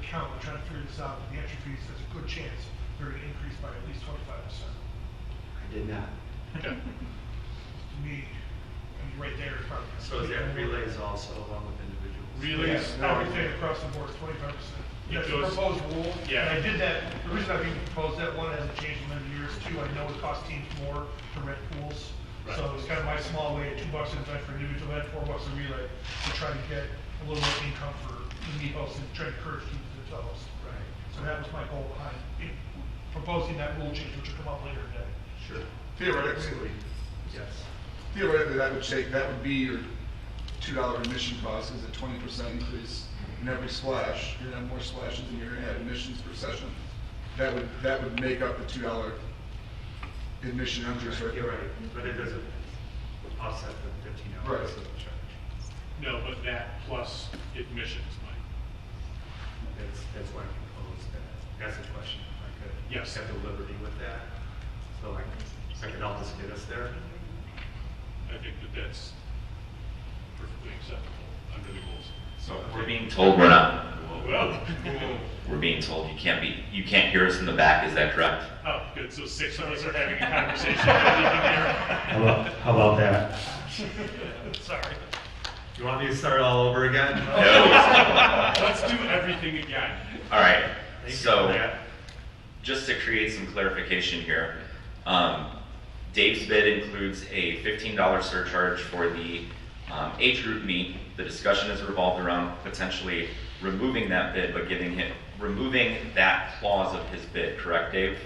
account, we're trying to figure this out, the entry fees, there's a good chance they're gonna increase by at least 25%. I did not. Okay. To me, I mean, right there is probably. So is that relays also along with individuals? Relays, Everything across the board is 25%. That's the goes- proposed rule. Yeah. And I did that, the reason I didn't propose that, one, it hasn't changed in many years, two, I know it costs teams more to rent pools. Right. So it's kind of my small way, $2 an event for individual event, $4 a relay, to try to get a little more income for the meepos and try to encourage teams to host. Right. So that was my goal behind proposing that rule change, which will come up later today. Sure. Theoretically, Yes. that would be your $2 admission cost is a 20% increase in every splash. You're gonna have more splashes than you're gonna have admissions per session. That would make up the $2 admission interest right You're there. right, but it doesn't offset the $15 Right. of the charge. no, but that plus admissions, Mike. That's why I proposed that. That's a question, if I could. Yes. Have the liberty with that, so I can help us get us there. I think that's perfectly acceptable under the rules. So we're being told we're not. Well, We're being told you can't hear us in the back. Is that correct? oh, good, so 6 of us are having a conversation. How How about that? Sorry. You want me to start all over again? Let's do everything again. All right. Thank you So for that. just to create some clarification here, Dave's bid includes a $15 surcharge for the age group meet. The discussion has revolved around potentially removing that bid, but removing that clause of his bid, correct, Dave?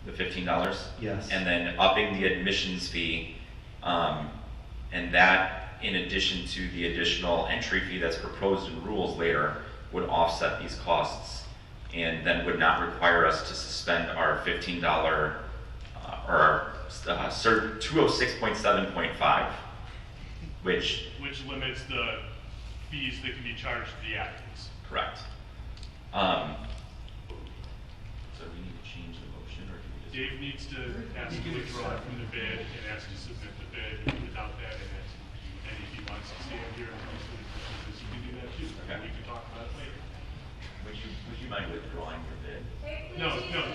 The $15? Yes. And then upping the admissions fee, and that, in addition to the additional entry fee that's proposed in rules later, would offset these costs, and then would not require us to suspend our $15 or our 206.7.5, which, limits the fees that can be charged to the applicants. correct. So we need to change the motion, or do we just? Dave needs to ask to withdraw from the bid and ask to submit the bid without that, and if he wants to stand here and do some purposes, you can do that too. Okay. We can talk about it later. Would you mind withdrawing your bid? No,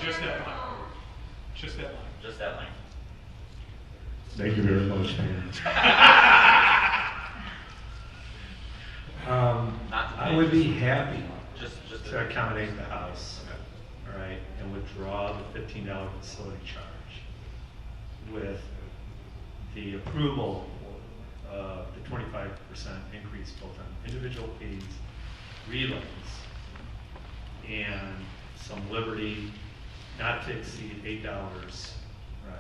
just that line. Just that line. Just that line. Thank you very much, Mayor. I would be happy Just To accommodate the house, all right, and withdraw the $15 facility charge with the approval of the 25% increase both on individual fees, relays, and some liberty not to exceed $8, right,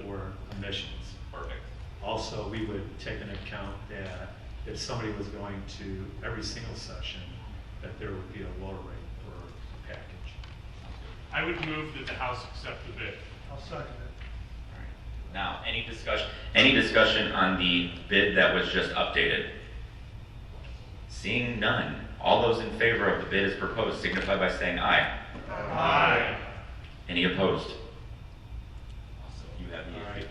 for admissions. Perfect. Also, we would take into account that if somebody was going to every single session, that there would be a lower rate for a package. I would move that the House accept the bid. I'll second it. Now, any discussion on the bid that was just updated? Seeing none, all those in favor of the bid as proposed signify by saying aye. Aye. Any opposed? You have the All right.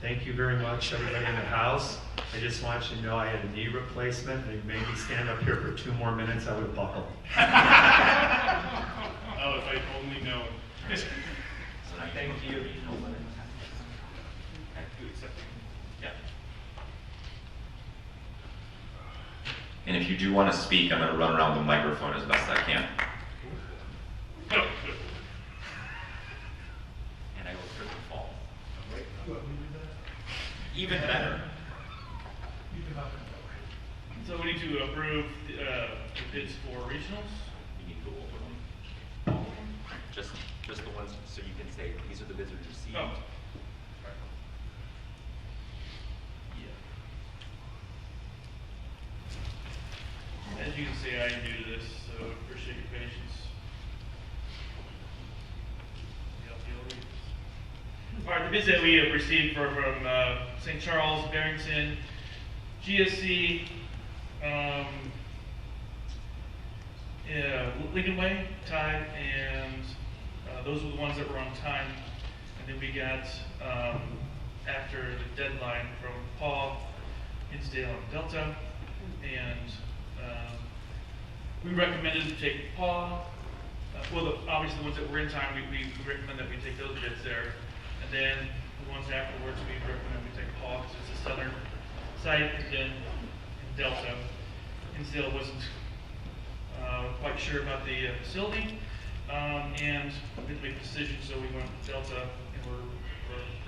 Thank you very much, everybody in the house. I just want you to know I had a knee replacement. They made me stand up here for 2 more minutes, I would have buckled. Oh, if I'd only known. Thank you. Yeah. And if you do want to speak, I'm going to run around the microphone as best I can. And I will trip and fall. You want me to do that? Even better. You can have it. So we need to approve the bids for regionals? You need to go over them. Just the ones, so you can say, these are the bids we received. Oh. As you can see, I am new to this, so appreciate your patience. All right, the bids that we have received are from St. Charles, Barrington, GSC, Lincoln Way, Tide, and those were the ones that were on time. And then we got, after the deadline, from Paul, Hinsdale, and Delta, and we recommended to take PAW. Obviously the ones that were in town, we recommend that we take those bids there. And then the ones afterwards, we recommend we take PAW because it's a southern site, and then Delta. Hinsdale wasn't quite sure about the facility, and we had to make a decision, so we went with Delta, and we're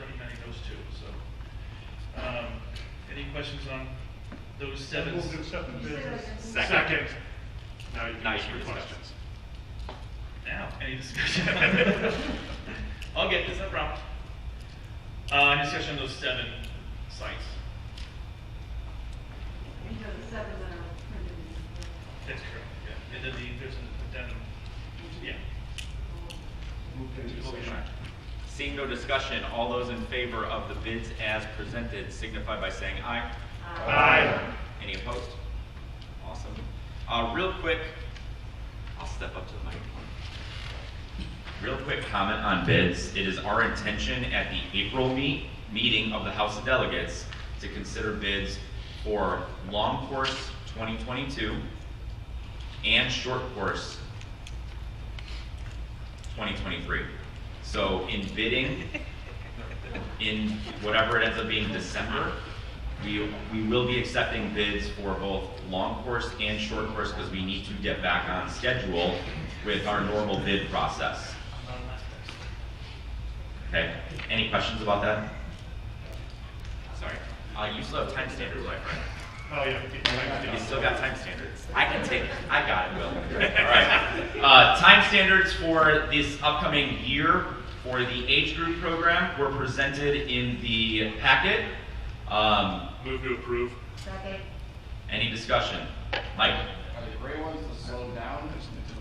recommending those two. So, any questions on those 7? Move to accept the bid. Second. Now you can Now you ask can your discuss. questions. Now, any discussion? I'll get this, no problem. Any discussion on those 7 sites? These are the 7 that are printed in the. That's correct, yeah. And then there's an addendum, yeah. Seeing no discussion, all those in favor of the bids as presented signify by saying aye. Aye. Any opposed? Awesome. Real quick, I'll step up to the microphone. Real quick comment on bids. It is our intention at the April meeting of the House of Delegates to consider bids for long course 2022 and short course 2023. So in bidding, in whatever it ends up being December, we will be accepting bids for both long course and short course because we need to get back on schedule with our normal bid process. Okay, any questions about that? Sorry. You still have time standards, my friend. Oh, yeah. You still got time standards. I can take it. I got it, Will. All right. Time standards for this upcoming year for the age group program were presented in the packet. Move to approve. Second. Any discussion? Mike? Are the gray ones the slowed down,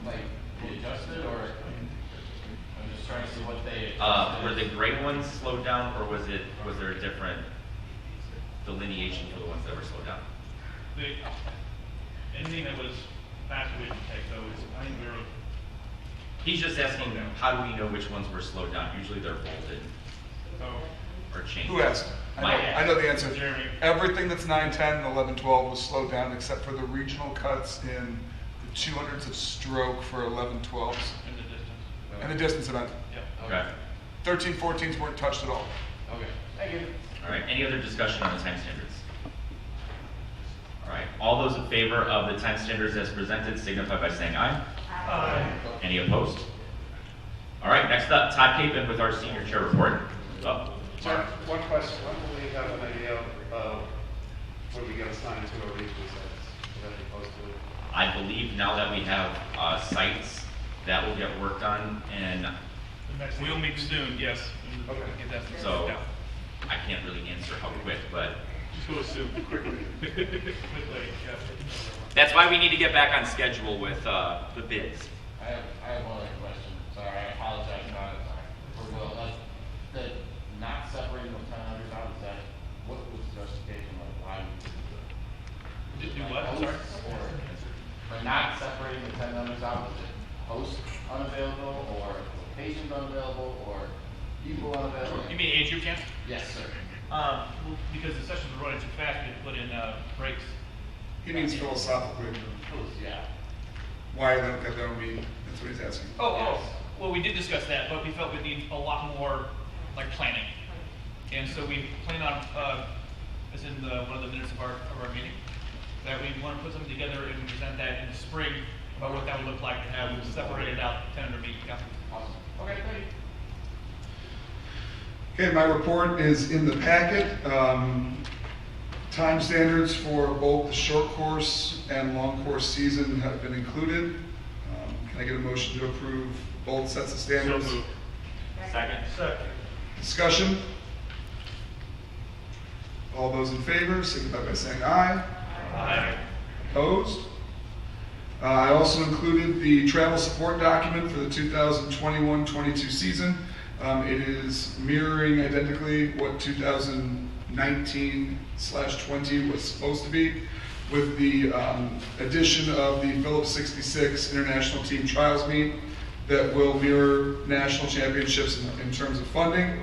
like be adjusted, or I'm just trying to see what they. Were the gray ones slowed down, or was there a different delineation for the ones that were slowed down? Anything that was faster we can take, though, is, I think we're. He's just asking, how do we know which ones were slowed down? Usually they're bolded or changed. Who asked? Mike. I know the answer. Jeremy. Everything that's 9, 10, and 11, 12 was slowed down except for the regional cuts in the 200s of stroke for 11, 12s In the distance. and the distance event. Yep. Okay. 13, 14s weren't touched at all. Okay, thank you. All right, any other discussion on the time standards? All right, all those in favor of the time standards as presented signify by saying aye. Aye. Any opposed? All right, next up, Todd Capon with our senior chair report. Up. Mark, one question. When will we have an idea of when we get assigned to a regional sites? Will that be posted? I believe now that we have sites that will get worked on, and We'll meet soon, yes. Okay. Get that so out. I can't really answer how quick, but Just go assume quickly. Quickly, yeah. That's why we need to get back on schedule with the bids. I have one other question. Sorry, I apologize about it. For Will, the not separating the 10 out, is that, what was the justification of why? Do what? I'm sorry? Or for not separating the 10 out, was it host unavailable, or locations unavailable, or people unavailable? You mean age group camp? Yes, sir. Well, because the sessions were running too fast, we had to put in breaks. He means philosophically. Yeah. Why that would be, that's what he's asking. Well, we did discuss that, but we felt we need a lot more, like, planning. And so we plan on, as in one of the minutes of our meeting, that we want to put something together and present that in the spring about what that would look like to have separated out tentative meeting. Yeah. Awesome. Okay, thank you. Okay, my report is in the packet. Time standards for both the short course and long course season have been included. Can I get a motion to approve both sets of standards? So moved. Second. Second. Discussion? All those in favor signify by saying aye. Aye. Opposed? I also included the travel support document for the 2021-22 season. It is mirroring identically what 2019/20 was supposed to be, with the addition of the Phillips 66 International Team Trials Meet that will mirror national championships in terms of funding.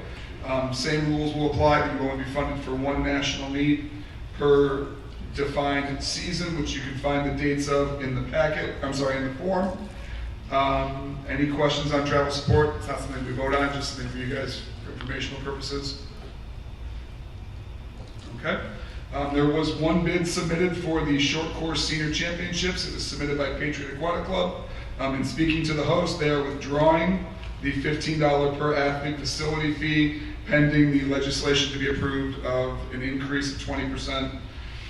Same rules will apply. You will only be funded for one national meet per defined season, which you can find the dates of in the packet, in the form. Any questions on travel support? It's not something we vote on, just something for you guys for informational purposes. Okay. There was one bid submitted for the short course senior championships. It was submitted by Patriot Aquatic Club. In speaking to the host, they are withdrawing the $15 per athlete facility fee pending the legislation to be approved of an increase of 20%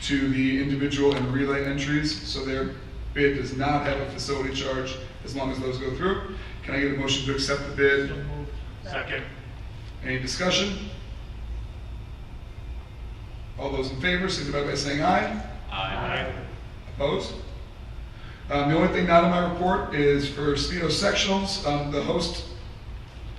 to the individual and relay entries. So their bid does not have a facility charge as long as those go through. Can I get a motion to accept the bid? Second. Any discussion? All those in favor, signify by saying aye. Aye. Opposed? The only thing not in my report is for Speedo sectionals. The host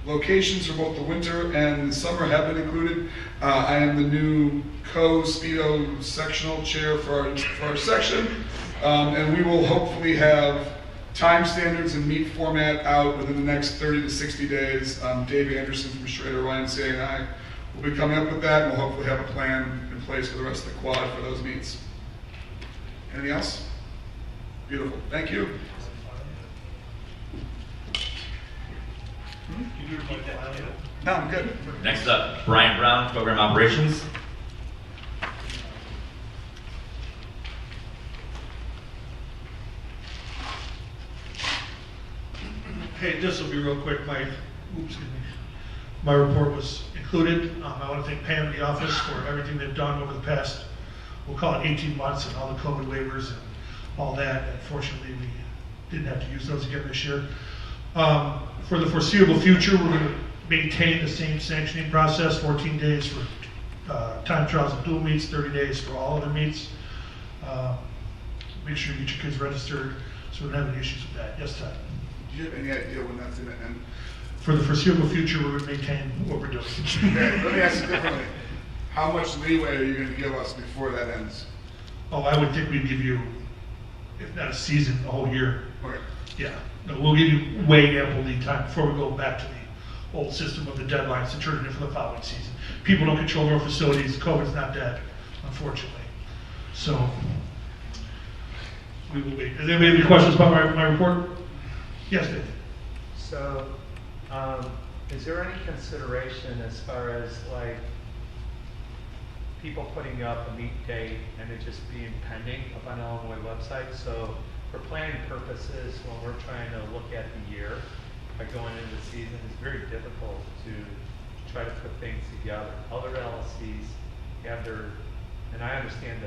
locations for both the winter and the summer have been included. I am the new co-Speedo sectional chair for our section. And we will hopefully have time standards and meet format out within the next 30 to 60 days. Dave Anderson from Schrader YMCA and I will be coming up with that, and we'll hopefully have a plan in place for the rest of the quad for those meets. Anything else? Beautiful. Thank you. No, I'm good. Next up, Brian Brown, Program Operations. Hey, this will be real quick. My report was included. I want to thank Pam and the office for everything they've done over the past, we'll call it 18 months, and all the COVID waivers and all that. Unfortunately, we didn't have to use those again this year. For the foreseeable future, we're going to maintain the same sanctioning process, 14 days for time trials and dual meets, 30 days for all other meets. Make sure you get your kids registered so we don't have any issues with that. Yes, Todd? Do you have any idea when that's going to end? For the foreseeable future, we're going to maintain what we're doing. Okay, let me ask you differently. How much leeway are you going to give us before that ends? Oh, I would think we'd give you, if not a season, a whole year. Okay. Yeah, no, we'll give you way ample lead time before we go back to the old system of the deadlines to turn it in for the following season. People don't control our facilities. COVID's not dead, unfortunately. So we will wait. Does anybody have any questions about my report? Yes, Dave. So, is there any consideration as far as like people putting up a meet date and it just being pending up on the Illinois website? So for planning purposes, when we're trying to look at the year by going into the season, it's very difficult to try to put things together. Other LLCs have their, and I understand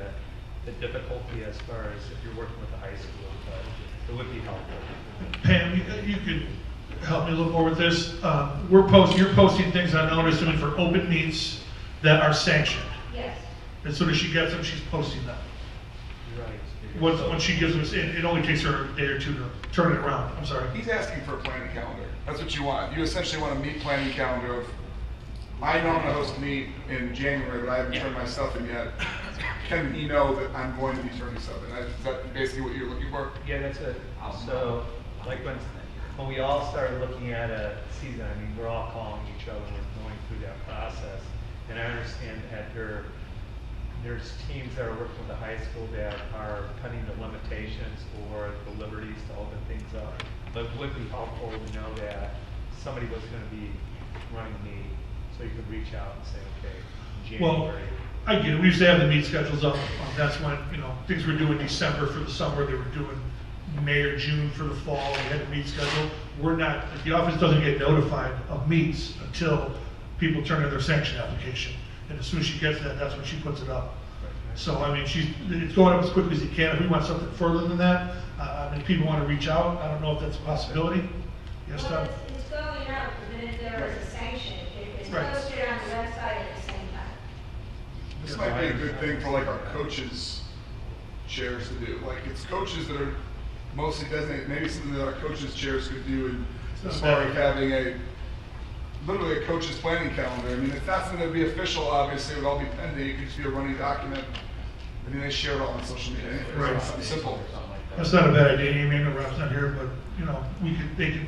the difficulty as far as if you're working with the high school, but it would be helpful. Pam, you could help me a little more with this. You're posting things on Illinois Swimming for open meets that are sanctioned. Yes. As soon as she gets them, she's posting them. Right. Once she gives them, it only takes her a day or two to turn it around. I'm sorry. He's asking for a planning calendar. That's what you want. You essentially want a meet planning calendar of, I know I'm going to host a meet in January, but I haven't turned my stuff in yet. Can he know that I'm going to be turning stuff in? Is that basically what you're looking for? Yeah, that's it. So, like when we all started looking at a season, I mean, we're all calling each other, we're going through that process. And I understand that there's teams that are working with the high school that are cutting the limitations or the liberties to open things up. But it would be helpful to know that somebody was going to be running the meet, so you could reach out and say, okay, January. Well, I get it. We used to have the meet schedules up. That's when, things were due in December for the summer. They were doing May or June for the fall. We had a meet schedule. We're not, the office doesn't get notified of meets until people turn in their sanction application. And as soon as she gets that, that's when she puts it up. So, I mean, it's going up as quickly as you can. If we want something further than that, if people want to reach out, I don't know if that's a possibility. Yes, Tom? Well, it's going out, but then if there is a sanction, it's posted on the website at the same time. This might be a good thing for like our coaches chairs to do. Like it's coaches that are mostly designated, maybe something that our coaches chairs could do as far as having literally a coach's planning calendar. I mean, it's not something that would be official, obviously, it would all be pending. It could just be a running document. I mean, they share it all on social media. Right. Something simple. That's not a bad idea. Amy and Rob's not here, but, they could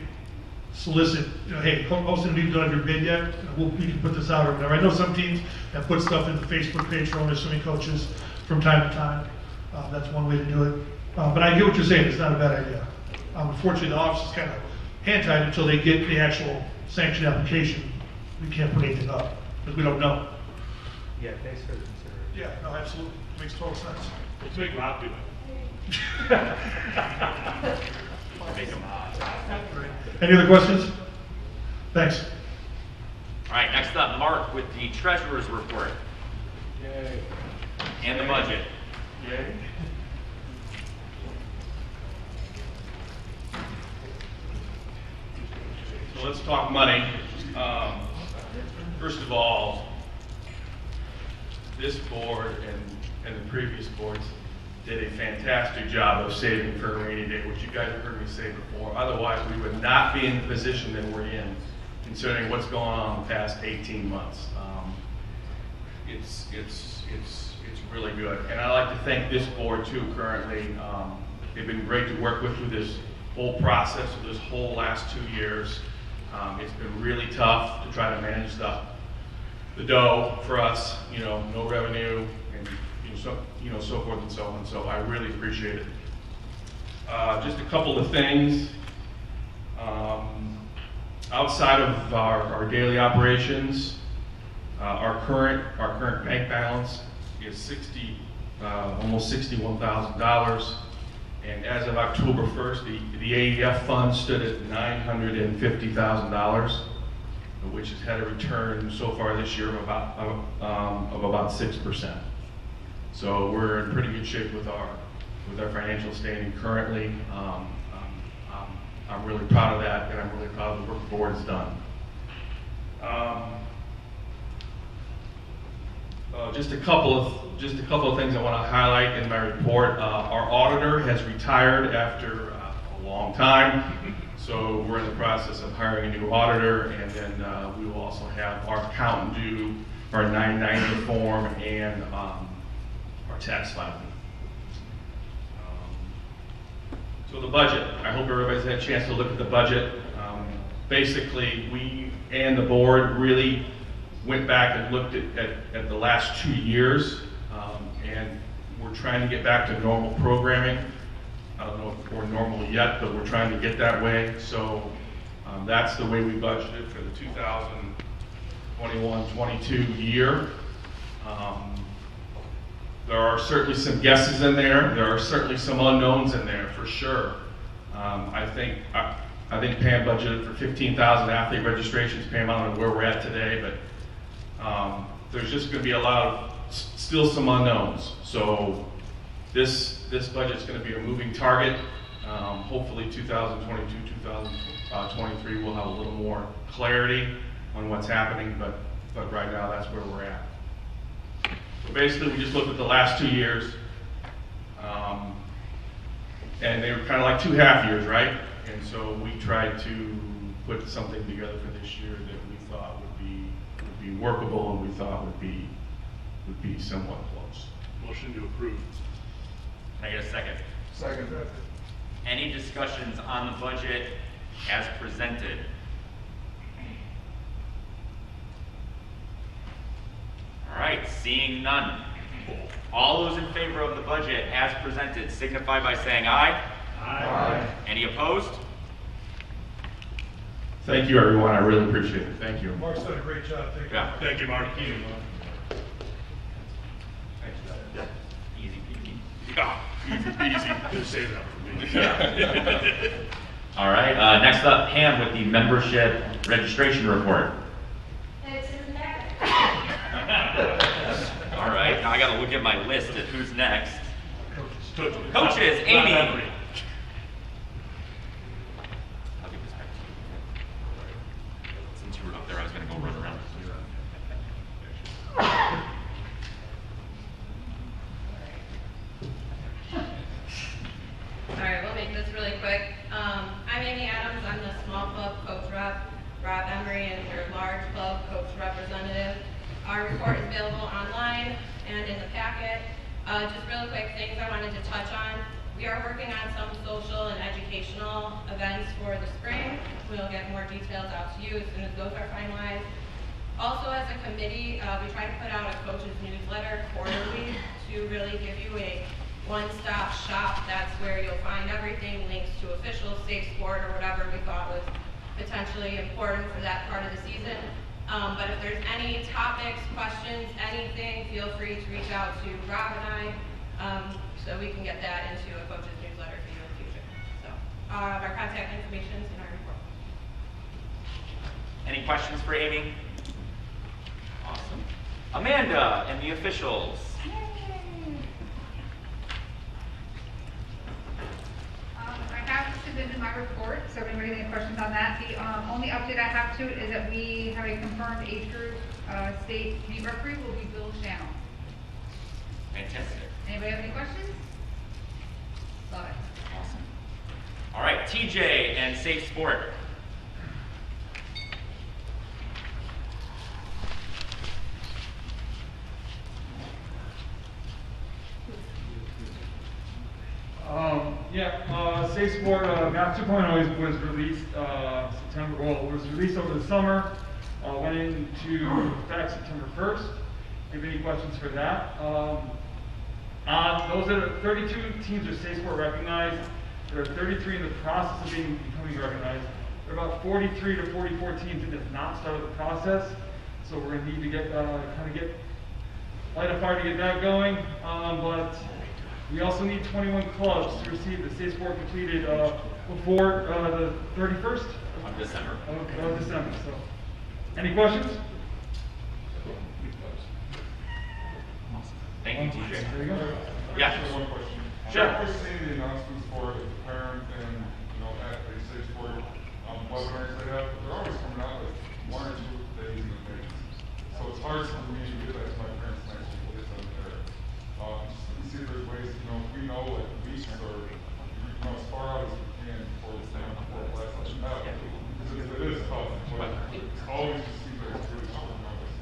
solicit, hey, hosting a meeting, don't have your bid yet, we can put this out or whatever. I know some teams have put stuff in the Facebook page for only swimming coaches from time to time. That's one way to do it. But I get what you're saying, it's not a bad idea. Unfortunately, the office is kind of hand-tied until they get the actual sanction application. We can't put anything up, because we don't know. Yeah, thanks for the consideration. Yeah, no, absolutely, makes total sense. Let's make Rob do it. Make them Any other questions? Thanks. All right, next up, Mark with the treasurer's report Yay. and the budget. Yay. So let's talk money. First of all, this board and the previous boards did a fantastic job of saving for a rainy day, which you guys have heard me say before. Otherwise, we would not be in the position that we're in, considering what's going on the past 18 months. It's really good. And I'd like to thank this board too currently. They've been great to work with through this whole process, of this whole last 2 years. It's been really tough to try to manage the dough for us, no revenue, and so forth and so on. So I really appreciate it. Just a couple of things. Outside of our daily operations, our current bank balance is almost $61,000. And as of October 1st, the AEF fund stood at $950,000, which has had a return so far this year of about 6%. So we're in pretty good shape with our financial standing currently. I'm really proud of that, and I'm really proud of the work the board has done. Just a couple of things I want to highlight in my report. Our auditor has retired after a long time, so we're in the process of hiring a new auditor, and then we will also have our accountant do our 990 form and our tax filing. So the budget, I hope everybody's had a chance to look at the budget. Basically, we and the board really went back and looked at the last 2 years, and we're trying to get back to normal programming. I don't know if we're normal yet, but we're trying to get that way. So that's the way we budgeted for the 2021-22 year. There are certainly some guesses in there. There are certainly some unknowns in there for sure. I think Pam budgeted for 15,000 athlete registrations. Pam, I don't know where we're at today, but there's just going to be a lot of still some unknowns. So this budget's going to be a moving target. Hopefully 2022, 2023 we'll have a little more clarity on what's happening, but right now that's where we're at. So basically we just looked at the last 2 years, and they were kind of like 2 half years, right? And so we tried to put something together for this year that we thought would be workable, and we thought would be somewhat close. Motion to approve. Can I get a second? Second. Any discussions on the budget as presented? All right, seeing none. All those in favor of the budget as presented signify by saying aye. Aye. Any opposed? Thank you, everyone. I really appreciate it. Thank you. Mark's done a great job, thank you. Yeah. Thank you, Mark. Easy peasy. Easy. Just save that for me. All right, next up, Pam with the membership registration report. It's in the back. All right, now I gotta look at my list at who's next. Coaches. Coaches, Not Amy. every. I'll give this back to you. Since you were up there, I was gonna go run around. All right, we'll make this really quick. I'm Amy Adams. I'm the small club coach rep. Rob Emery is your large club coach representative. Our report is available online and in the packet. Just really quick things I wanted to touch on. We are working on some social and educational events for the spring. We'll get more details out to you as soon as those are finalized. Also, as a committee, we try to put out a coach's newsletter quarterly to really give you a one-stop shop. That's where you'll find everything, links to officials, safe sport, or whatever we thought was potentially important for that part of the season. But if there's any topics, questions, anything, feel free to reach out to Rob and I, so we can get that into a coach's newsletter for you in the future. So, our contact information is in our report. Any questions for Amy? Awesome. Amanda and the officials. I have submitted my report, so if anybody has any questions on that. The only update I have to it is that we have a confirmed age group state meet referee will be Bill Shannon. Fantastic. Anybody have any questions? Love it. Awesome. All right, TJ and Safe Sport. Safe Sport Map 2.0 was released September. Well, it was released over the summer. Went into effect September 1st. If any questions for that? Those are 32 teams are Safe Sport recognized. There are 33 in the process of becoming recognized. There are about 43 to 44 teams that have not started the process. So we're going to need to get light a fire to get that going. But we also need 21 clubs to receive the Safe Sport completed before the 31st of December. Of December. So, any questions? Thank you, TJ. There you go. Yeah. Just one question. Sure. I've seen the announcements for the parent and at the Safe Sport webinars they have. They're always coming out like 1 or 2 days in advance. So it's hard for me to get that to my parents next week. It's on there. Just see if there's ways, if we know like weeks or as far out as we can before the class lets them out. Because it is tough, but it's always just seems like it's really short notice.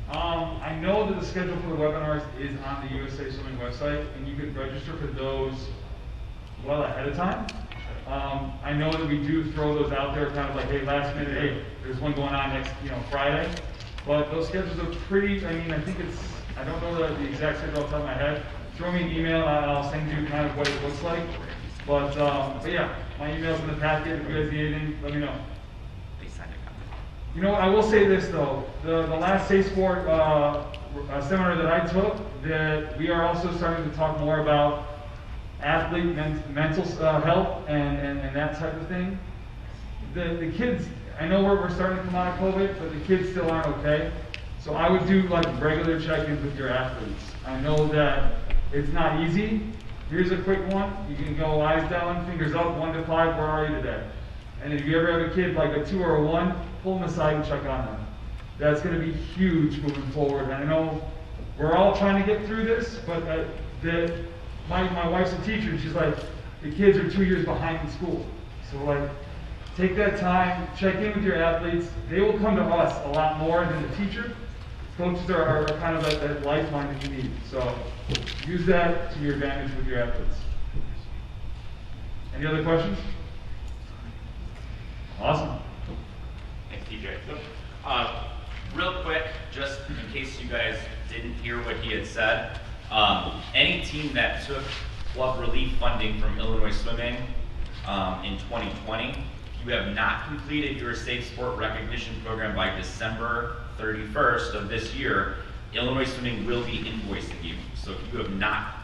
I know that the schedule for the webinars is on the USA Swimming website, and you can register for those well ahead of time. I know that we do throw those out there, kind of like, hey, last minute, hey, there's one going on next, Friday. But those schedules are pretty. I mean, I think it's. I don't know the exact schedule off the top of my head. Throw me an email, and I'll send you kind of what it looks like. But yeah, my email's in the packet. If you guys need anything, let me know. I will say this though, the last Safe Sport seminar that I took, that we are also starting to talk more about athlete mental health and that type of thing. The kids, I know we're starting to come out of COVID, but the kids still aren't okay. So I would do like regular check-ins with your athletes. I know that it's not easy. Here's a quick one. You can go eyes down, fingers up, 1 to 5, where are you today? And if you ever have a kid like a 2 or a 1, pull them aside and check on them. That's going to be huge moving forward. And I know we're all trying to get through this, but my wife's a teacher, and she's like, the kids are 2 years behind in school. So like, take that time, check in with your athletes. They will come to us a lot more than the teacher. Coaches are kind of that lifeline that you need. So use that to your advantage with your athletes. Any other questions? Awesome. Thanks, TJ. Real quick, just in case you guys didn't hear what he had said, any team that took club relief funding from Illinois Swimming in 2020, if you have not completed your Safe Sport recognition program by December 31st of this year, Illinois Swimming will be invoicing you. So if you have not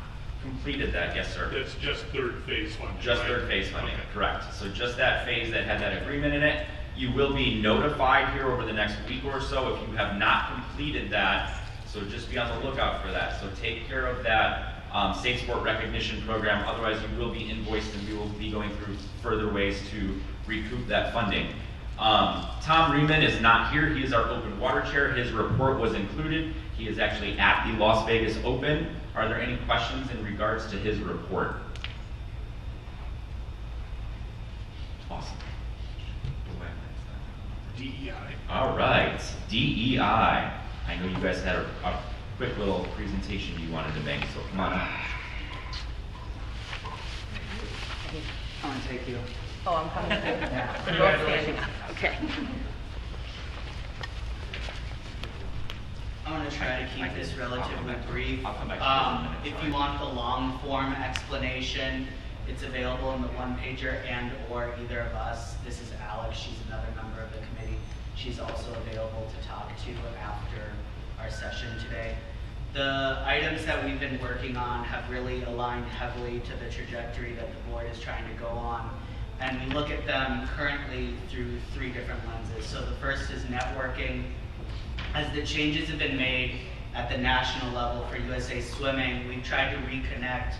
completed that, yes, sir? That's just third phase funding, Just right? third phase funding, Okay. correct. So just that phase that had that agreement in it, you will be notified here over the next week or so if you have not completed that. So just be on the lookout for that. So take care of that Safe Sport recognition program. Otherwise, you will be invoiced, and we will be going through further ways to recoup that funding. Tom Riemann is not here. He is our open water chair. His report was included. He is actually at the Las Vegas Open. Are there any questions in regards to his report? Awesome. DEI. All right, DEI. I know you guys had a quick little presentation you wanted to make, so come on up. I want to take you. Oh, I'm coming. Yeah. We're both standing. Okay. I want to try to keep this relatively brief. I'll come back to you in a minute, If sorry. you want the long form explanation, it's available in the one pager and or either of us. This is Alex, she's another member of the committee. She's also available to talk to after our session today. The items that we've been working on have really aligned heavily to the trajectory that the board is trying to go on. And we look at them currently through 3 different lenses. So the first is networking. As the changes have been made at the national level for USA Swimming, we've tried to reconnect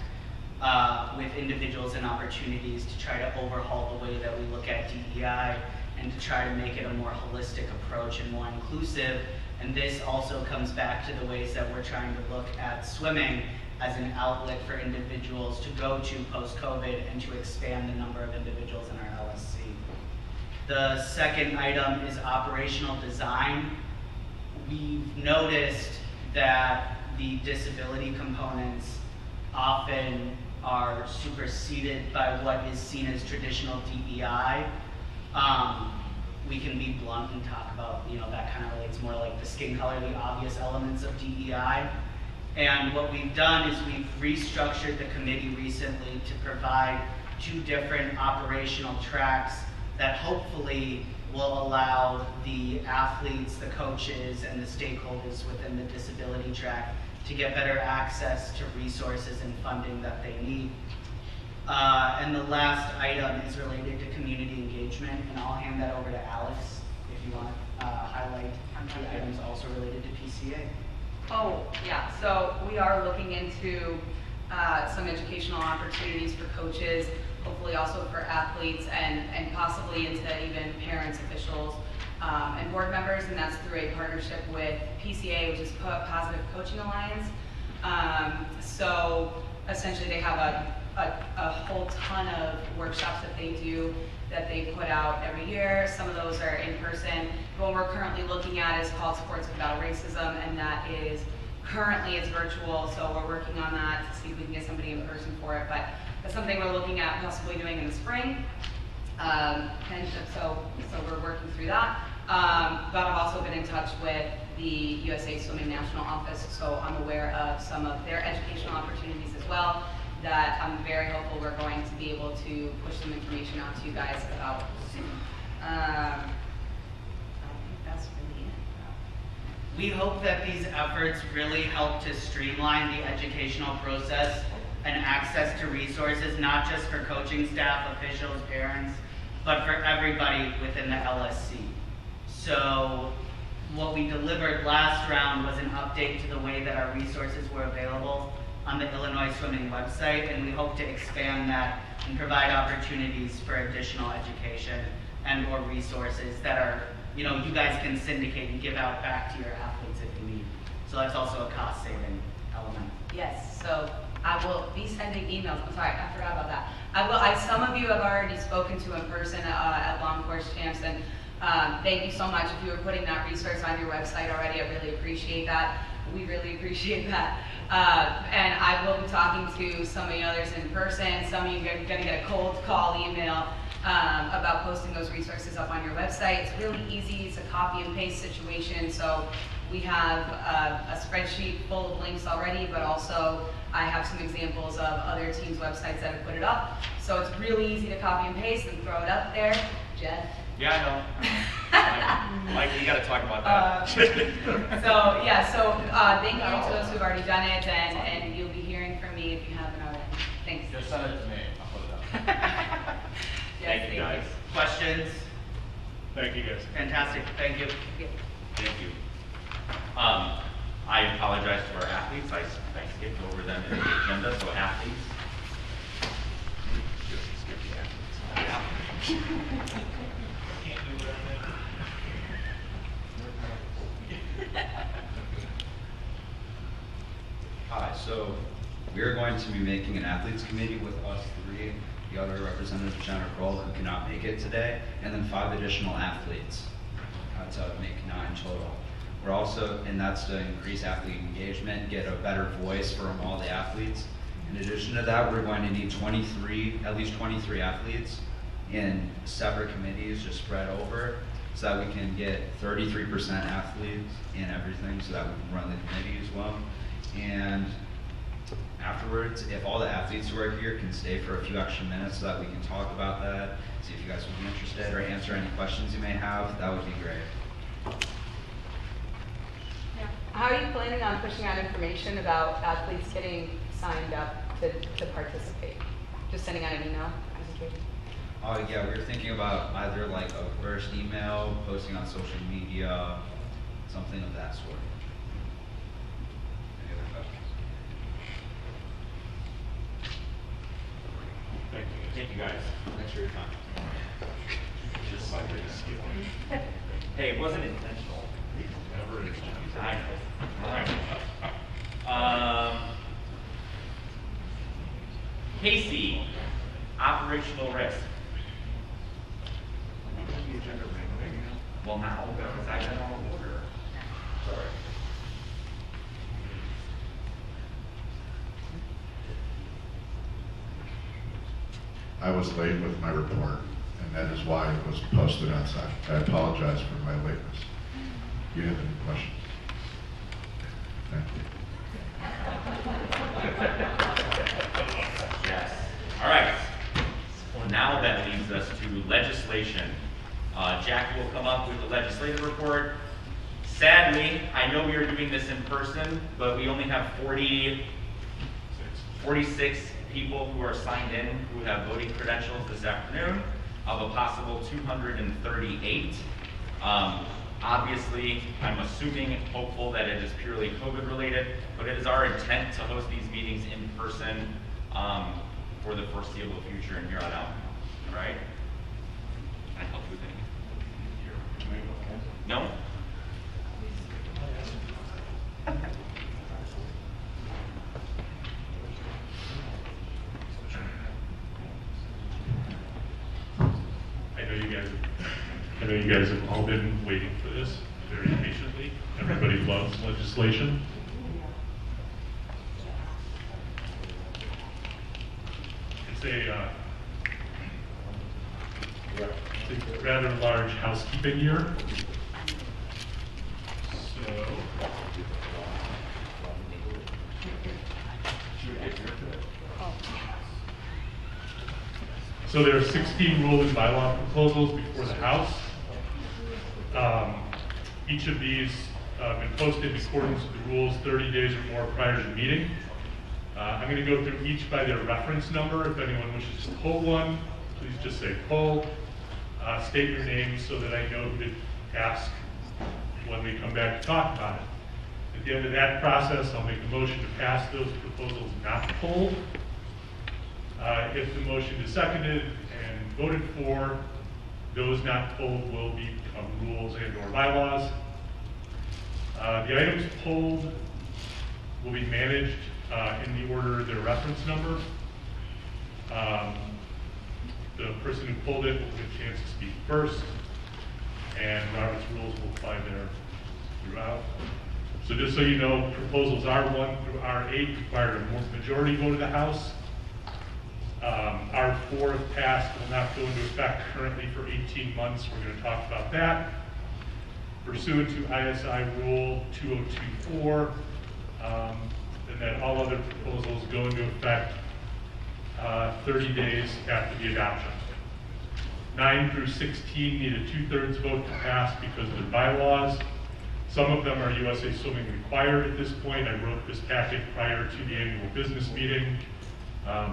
with individuals and opportunities to try to overhaul the way that we look at DEI and to try to make it a more holistic approach and more inclusive. And this also comes back to the ways that we're trying to look at swimming as an outlet for individuals to go to post-COVID and to expand the number of individuals in our LSC. The second item is operational design. We've noticed that the disability components often are superseded by what is seen as traditional DEI. We can be blunt and talk about, that kind of relates more like the skin color, the obvious elements of DEI. And what we've done is we've restructured the committee recently to provide 2 different operational tracks that hopefully will allow the athletes, the coaches, and the stakeholders within the disability track to get better access to resources and funding that they need. And the last item is related to community engagement, and I'll hand that over to Alex if you want to highlight the items also related to PCA. Oh, yeah, so we are looking into some educational opportunities for coaches, hopefully also for athletes, and possibly into even parents, officials, and board members, and that's through a partnership with PCA, which is Positive Coaching Alliance. So essentially they have a whole ton of workshops that they do that they put out every year. Some of those are in person. The one we're currently looking at is called Sports Without Racism, and that is currently it's virtual, so we're working on that to see if we can get somebody in person for it. But that's something we're looking at possibly doing in the spring. And so we're working through that. But I've also been in touch with the USA Swimming National Office, so I'm aware of some of their educational opportunities as well that I'm very hopeful we're going to be able to push some information out to you guys about soon. I think that's really it. We hope that these efforts really help to streamline the educational process and access to resources, not just for coaching staff, officials, parents, but for everybody within the LSC. So what we delivered last round was an update to the way that our resources were available on the Illinois Swimming website, and we hope to expand that and provide opportunities for additional education and or resources that are, you guys can syndicate and give out back to your athletes if you need. So that's also a cost saving element. Yes, so I will be sending emails. I'm sorry, I forgot about that. I will. Some of you have already spoken to in person at Long Course Champs, and thank you so much if you were putting that resource on your website already. I really appreciate that. We really appreciate that. And I will be talking to some of the others in person. Some of you are going to get a cold call email about posting those resources up on your website. It's really easy. It's a copy and paste situation. So we have a spreadsheet full of links already, but also I have some examples of other teams' websites that have put it up. So it's really easy to copy and paste and throw it up there. Jeff? Yeah, I know. Mike, you gotta talk about that. So thank you to those who've already done it, and you'll be hearing from me if you haven't already. Thanks. Just send it to me, I'll put it up. Yes, Thank you, guys. Questions? Thank you, guys. Fantastic, thank you. Thank you. I apologize to our athletes. I skipped over them in the agenda, so athletes. Just skip the athletes. Hi, so we are going to be making an athletes committee with us 3, the other representative, Jenna Kroll, who cannot make it today, and then 5 additional athletes to make 9 total. We're also, and that's to increase athlete engagement, get a better voice from all the athletes. In addition to that, we're going to need at least 23 athletes in separate committees just spread over. so that we can get 33% athletes in everything, so that we can run the committee as well. And afterwards, if all the athletes who are here can stay for a few extra minutes so that we can talk about that, see if you guys would be interested or answer any questions you may have, that would be great. How are you planning on pushing out information about athletes getting signed up to participate? Just sending out an email? Yeah, we were thinking about either like a first email, posting on social media, something of that sort. Any other questions? Thank you guys. Thanks for your time. Hey, it wasn't intentional. Never is. I know. All right. Casey, operational risk. Well, now, because I got all order. Sorry. I was late with my report, and that is why it was posted outside. I apologize for my lateness. Do you have any questions? Thank you. Yes. All right. Now that leads us to legislation. Jackie will come up with the legislative report. Sadly, I know we are doing this in person, but we only have 46 people who are signed in who have voting credentials this afternoon of a possible 238. Obviously, I'm assuming, hopeful that it is purely COVID related, but it is our intent to host these meetings in person for the foreseeable future and here on out. All right? Can I help you with anything? No? I know you guys have all been waiting for this very patiently. Everybody loves legislation. It's a rather large housekeeping year. So there are 16 rule and bylaw proposals before the House. Each of these have been posted in accordance with the rules 30 days or more prior to the meeting. I'm going to go through each by their reference number. If anyone wishes to pull one, please just say pull. State your name so that I know who to ask when we come back to talk about it. At the end of that process, I'll make a motion to pass those proposals not pulled. If the motion is seconded and voted for, those not pulled will become rules and or bylaws. The items pulled will be managed in the order of their reference number. The person who pulled it will get a chance to speak first, and Robert's rules will apply there throughout. So just so you know, proposals R1 through R8 require a majority vote of the House. R4, if passed, will not go into effect currently for 18 months. We're going to talk about that. Pursuant to ISI Rule 2024, and then all other proposals go into effect 30 days after the adoption. 9 through 16 need a 2/3 vote to pass because of their bylaws. Some of them are USA Swimming required at this point. I wrote this packet prior to the annual business meeting.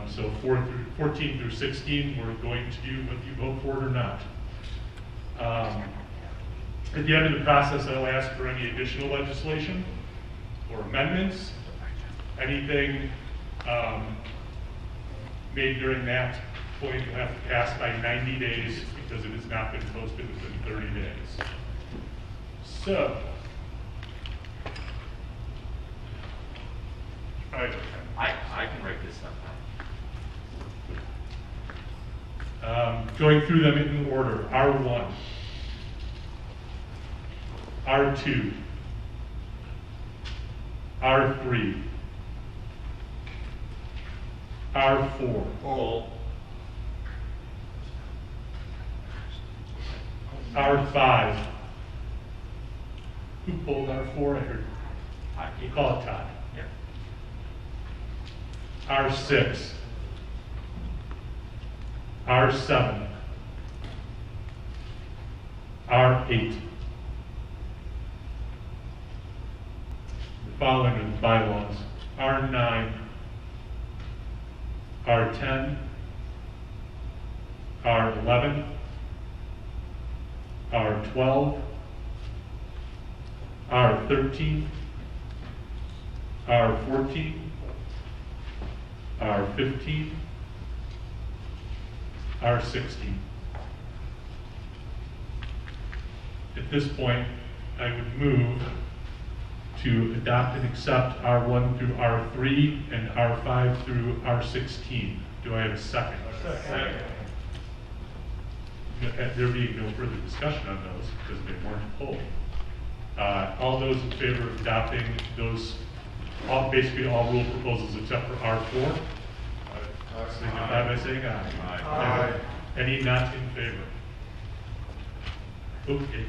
So 14 through 16, we're going to do whether you vote for it or not. At the end of the process, I'll ask for any additional legislation or amendments. Anything made during that point will have to pass by 90 days because it has not been posted within 30 days. So, I can write this up. Going through them in order, R1, R2, R3, R4, R5. Who pulled R4? I heard. You call it Todd. Yeah. R6. R7. R8. The following are the bylaws. R9. R10. R11. R12. R13. R14. R15. R16. At this point, I would move to adopt and accept R1 through R3 and R5 through R16. Do I have a second? Second. There being no further discussion on those because they weren't pulled. All those in favor of adopting those, basically all rule proposals except for R4, signify by saying aye. Aye. Any not in favor? Okay.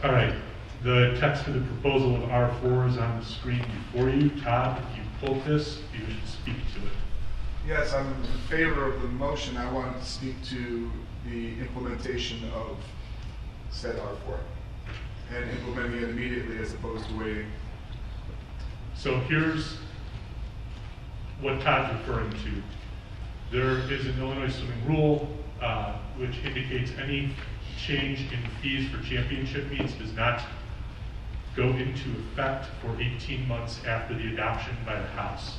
All right, the text of the proposal of R4 is on the screen before you. Todd, if you pulled this, you should speak to it. Yes, I'm in favor of the motion. I wanted to speak to the implementation of said R4 and implementing it immediately as opposed to waiting. So here's what Todd's referring to. There is an Illinois swimming rule which indicates any change in fees for championship meets does not go into effect for 18 months after the adoption by the House.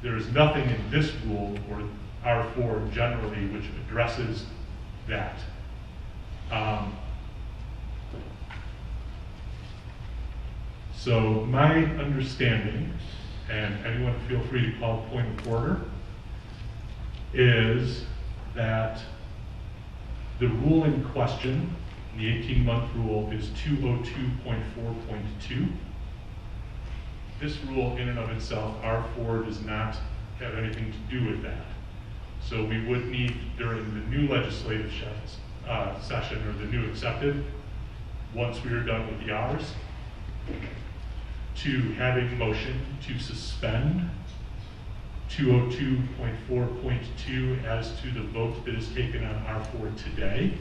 There is nothing in this rule, or R4 generally, which addresses that. So my understanding, and anyone feel free to call point of order, is that the rule in question, the 18-month rule, is 202.4.2. This rule in and of itself, R4, does not have anything to do with that. So we would need, during the new legislative session, or the new accepted, once we are done with the Rs, to have a motion to suspend 202.4.2 as to the vote that is taken on R4 today.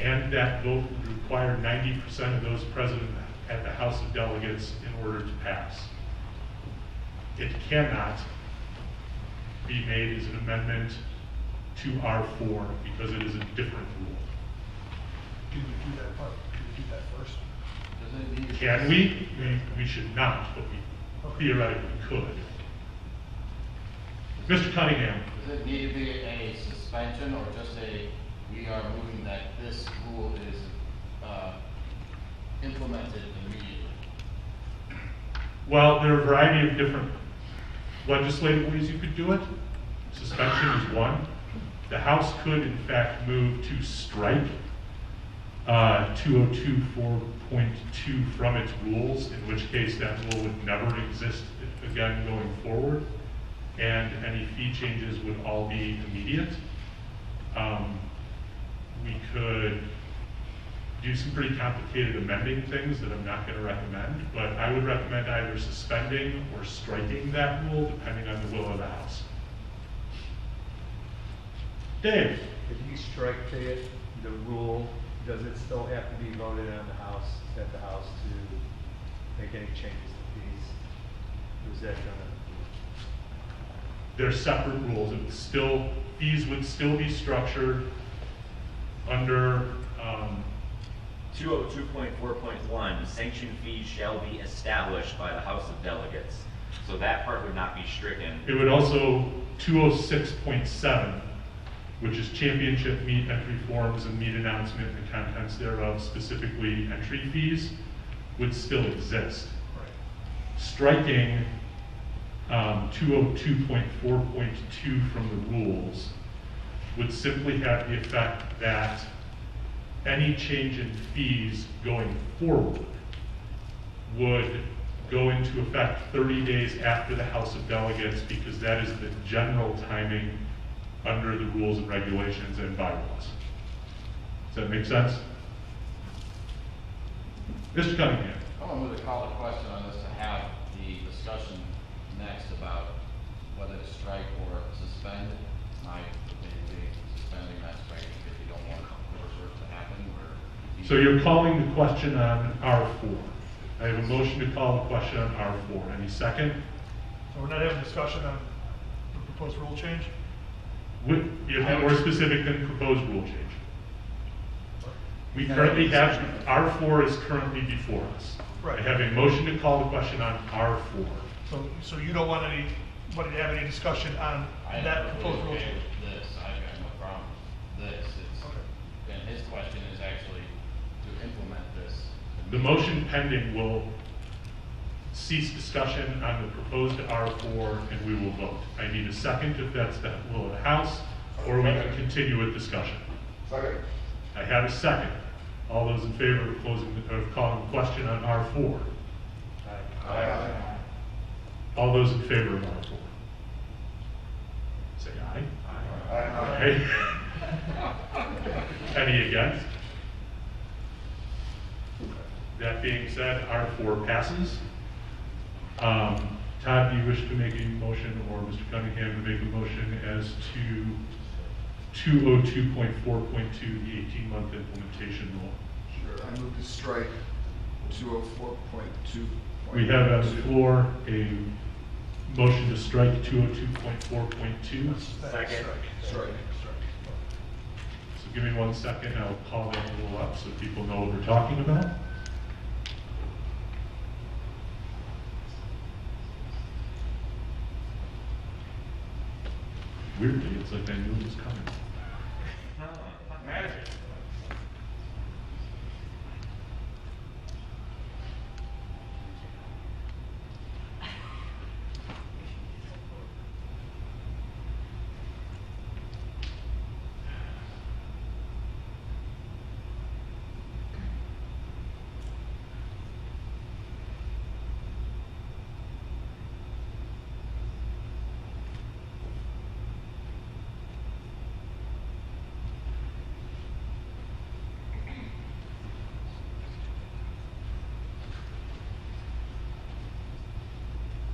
And that vote would require 90% of those present at the House of Delegates in order to pass. It cannot be made as an amendment to R4 because it is a different rule. Can we do that part? Can we do that first? Can we? We should not, but we theoretically could. Mr. Cunningham. Does it need to be a suspension or just we are moving that this rule is implemented immediately? Well, there are a variety of different legislative ways you could do it. Suspension is one. The House could, in fact, move to strike 202.4.2 from its rules, in which case that rule would never exist again going forward, and any fee changes would all be immediate. We could do some pretty complicated amending things that I'm not going to recommend, but I would recommend either suspending or striking that rule, depending on the will of the House. Dave? If you strike the rule, does it still have to be voted on the House, at the House to make any changes to fees? Or is that done? They're separate rules. It would still, fees would still be structured under 202.4.1, sanctioned fees shall be established by the House of Delegates. So that part would not be stricken. It would also, 206.7, which is championship meet entry forms and meet announcement and contents thereof, specifically entry fees, would still exist. Striking 202.4.2 from the rules would simply have the effect that any change in fees going forward would go into effect 30 days after the House of Delegates, because that is the general timing under the rules and regulations and bylaws. Does that make sense? Mr. Cunningham. I want to move the call to question on this to have the discussion next about whether to strike or suspend. My opinion being suspending, not striking, if you don't want reverse to happen. So you're calling the question on R4. I have a motion to call the question on R4. Any second? So we're not having a discussion on the proposed rule change? You're more specific than proposed rule change. We currently have, R4 is currently before us. Right. I have a motion to call the question on R4. So you don't want anybody to have any discussion on that proposed rule change? This, I've got no problem with this. And his question is actually to implement this. The motion pending will cease discussion on the proposed R4 and we will vote. I need a second if that's the will of the House, or we can continue with discussion. Second. I have a second. All those in favor of calling the question on R4? Aye. All those in favor of R4? Say aye. Aye. Okay. Any against? That being said, R4 passes. Todd, do you wish to make a motion, or Mr. Cunningham to make a motion as to 202.4.2, the 18-month implementation rule? Sure, I move to strike 204.2. We have on the floor a motion to strike 202.4.2. Second. Strike. So give me 1 second, I'll call that rule up so people know what we're talking about. Weirdly, it's like I knew it was coming. Magic.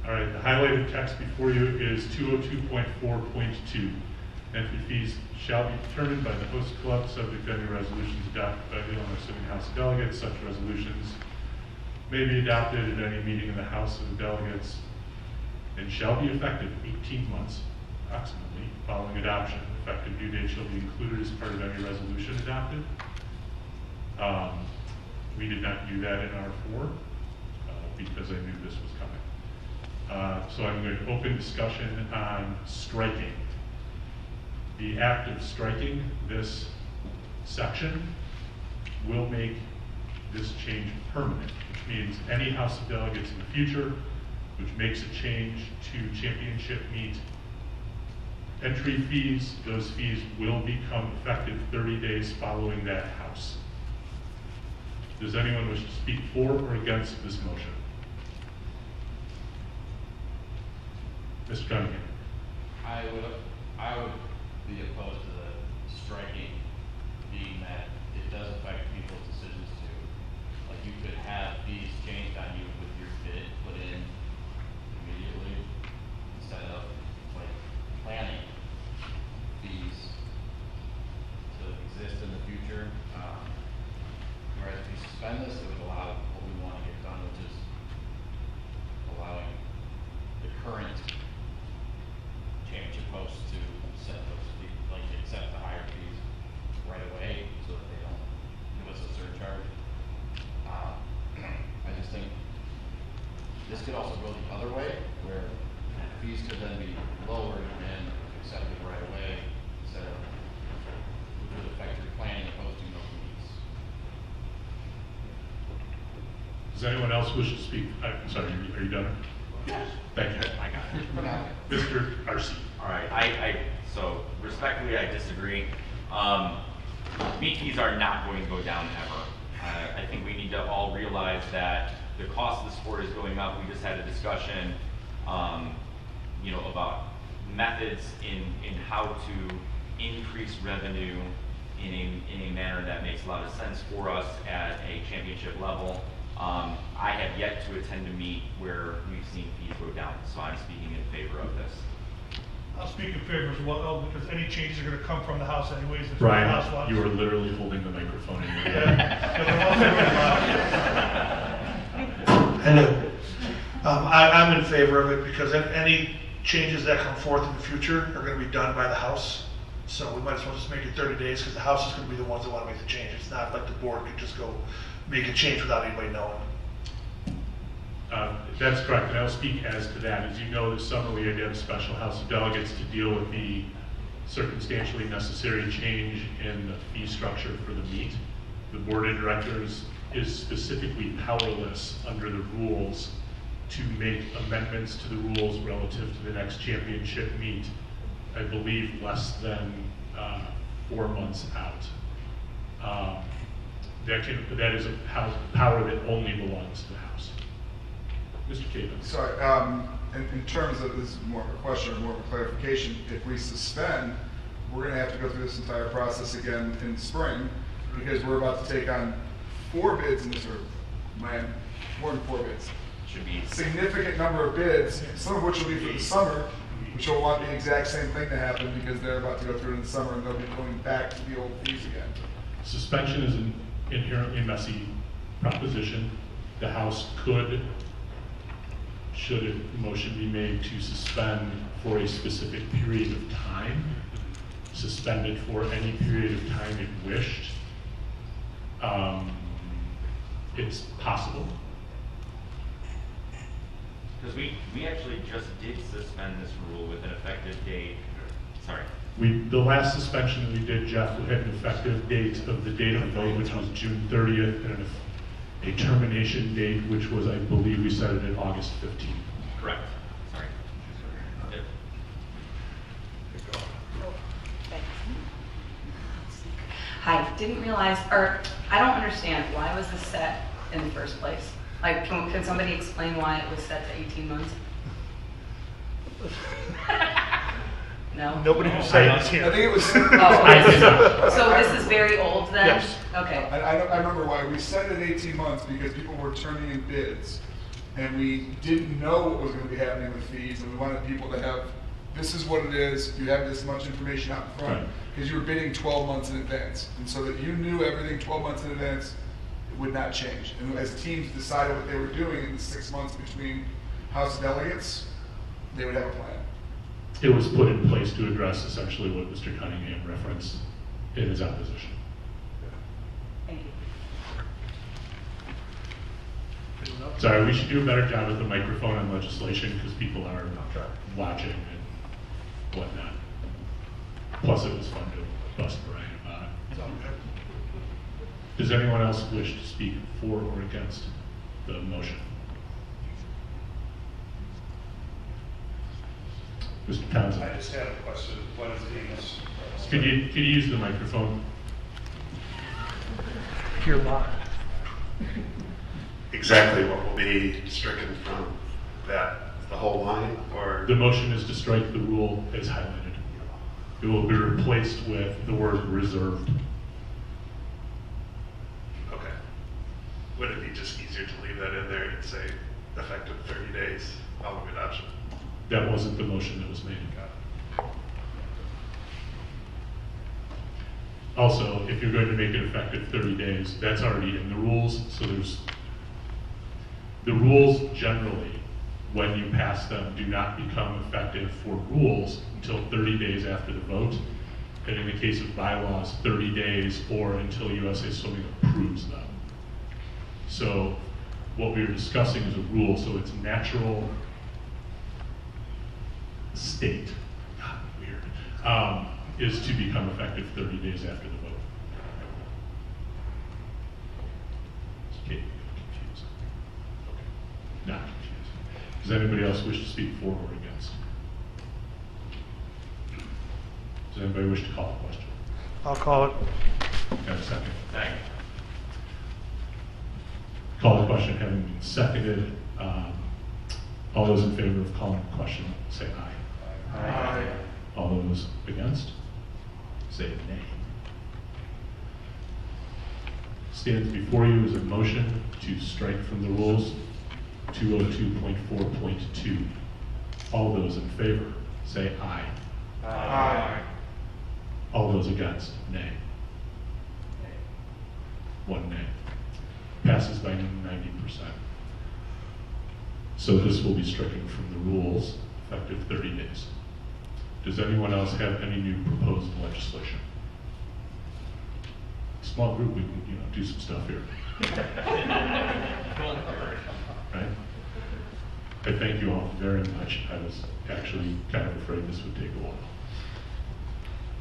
All right, the highlighted text before you is 202.4.2. Entry fees shall be determined by the host club, subject to any resolutions adopted by the Illinois City House of Delegates. Such resolutions may be adopted at any meeting in the House of the Delegates and shall be effective 18 months approximately following adoption. Effective due date shall be included as part of any resolution adopted. We did not do that in R4 because I knew this was coming. So I'm going to open discussion on striking. The act of striking this section will make this change permanent, which means any House of Delegates in the future which makes a change to championship meet entry fees, those fees will become effective 30 days following that House. Does anyone wish to speak for or against this motion? Mr. Cunningham. I would be opposed to the striking, being that it does affect people's decisions too. Like, you could have fees changed on you with your bid put in immediately instead of like planning fees to exist in the future. Whereas if you suspend this, it would allow what we want to get done, which is allowing the current championship hosts to set those fees, like accept the higher fees right away so that they don't give us a surcharge. I just think this could also go the other way, where fees could then be lowered and accepted right away instead of, which would affect your planning and hosting those meets. Does anyone else wish to speak? I'm sorry, are you done? Yes. Thank you. I got it. Mr. Arce. All right, so respectfully, I disagree. Meat fees are not going to go down ever. I think we need to all realize that the cost of the sport is going up. We just had a discussion, about methods in how to increase revenue in a manner that makes a lot of sense for us at a championship level. I have yet to attend a meet where we've seen fees go down, so I'm speaking in favor of this. I'll speak in favor as well, because any changes are gonna come from the house anyways. if the house Brian, wants. you are literally holding the microphone in your hand. Hello. I'm in favor of it because any changes that come forth in the future are gonna be done by the house. So we might as well just make it 30 days because the house is gonna be the ones that wanna make the change. It's not like the board can just go make a change without anybody knowing. That's correct, and I'll speak as to that. As you know, this summer we had to have a special House of Delegates to deal with the circumstantially necessary change in the fee structure for the meet. The board of directors is specifically powerless under the rules to make amendments to the rules relative to the next championship meet, I believe less than 4 months out. That is a power that only belongs to the House. Mr. Caven. Sorry, in terms of, this is more of a question or more of a clarification, if we suspend, we're gonna have to go through this entire process again in spring, because we're about to take on 4 bids in this, or more than 4 bids. Should be. Significant number of bids, some of which will be for the summer, which will want the exact same thing to happen because they're about to go through it in the summer and they'll be going back to the old fees again. Suspension is an inherently messy proposition. The House could, should a motion be made to suspend for a specific period of time, suspend it for any period of time it wished. It's possible. Because we actually just did suspend this rule with an effective date. Sorry. The last suspension that we did, Jeff, had an effective date of the date of the vote, which was June 30th, and a termination date, which was, I believe, we set it at August 15th. Correct. Sorry. Yep. Hi, didn't realize, or I don't understand, why was this set in the first place? Like, can somebody explain why it was set to 18 months? No? Nobody who said it's here. I think it was. So this is very old then? Yes. Okay. I remember why we set it at 18 months, because people were turning in bids, and we didn't know what was going to be happening with fees, and we wanted people to have, this is what it is, you have this much information out in front, because you were bidding 12 months in advance, and so that you knew everything 12 months in advance, it would not change. And as teams decided what they were doing in the 6 months between House Delegates, they would have a plan. It was put in place to address essentially what Mr. Cunningham referenced in his opposition. Thank you. Sorry, we should do a better job with the microphone and legislation because people are watching and whatnot. Plus, it was fun to bust Brian about it. Does anyone else wish to speak for or against the motion? Mr. Townsend. I just had a question. What is these? Could you use the microphone? You're live. Exactly what will be stricken from that, the whole line, or? The motion is to strike the rule as highlighted. It will be replaced with the word reserved. Okay. Would it be just easier to leave that in there and say effective 30 days following adoption? That wasn't the motion that was made. Also, if you're going to make it effective 30 days, that's already in the rules, so the rules generally, when you pass them, do not become effective for rules until 30 days after the vote, and in the case of bylaws, 30 days or until USA Swimming approves them. So what we are discussing is a rule, so its natural state, weird, is to become effective 30 days after the vote. Okay, confused. Okay. Not confused. Does anybody else wish to speak for or against? Does anybody wish to call the question? I'll call it. Have a second. Second. Call the question having been seconded. All those in favor of calling the question, say aye. Aye. All those against, say nay. Stands before you is a motion to strike from the rules 202.4.2. All those in favor, say aye. Aye. All those against, nay. One nay. Passes by 90%. So this will be stricken from the rules, effective 30 days. Does anyone else have any new proposed legislation? Small group, we can, do some stuff here. Right? I thank you all very much. I was actually kind of afraid this would take a while.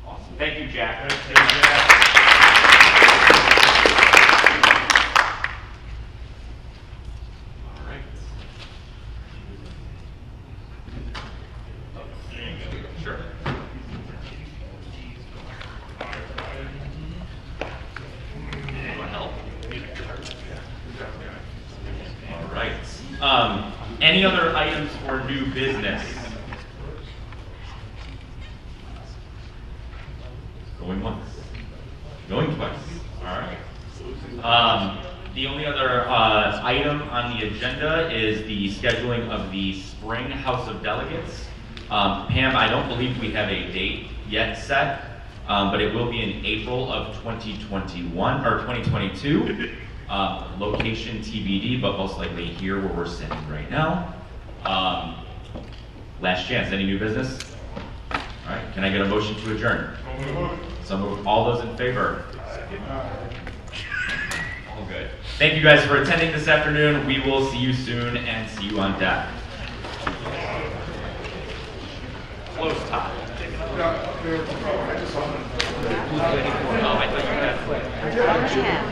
Awesome. Thank you, Jack. All right. Sure. All right. Any other items for new business? Going once. Going twice. All right. The only other item on the agenda is the scheduling of the Spring House of Delegates. Pam, I don't believe we have a date yet set, but it will be in April of 2021 or 2022. Location TBD, but most likely here where we're sitting right now. Last chance. Any new business? All right. Can I get a motion to adjourn? So moved. All those in favor? All good. Thank you guys for attending this afternoon. We will see you soon and see you on deck. Close time. Oh, I thought you had.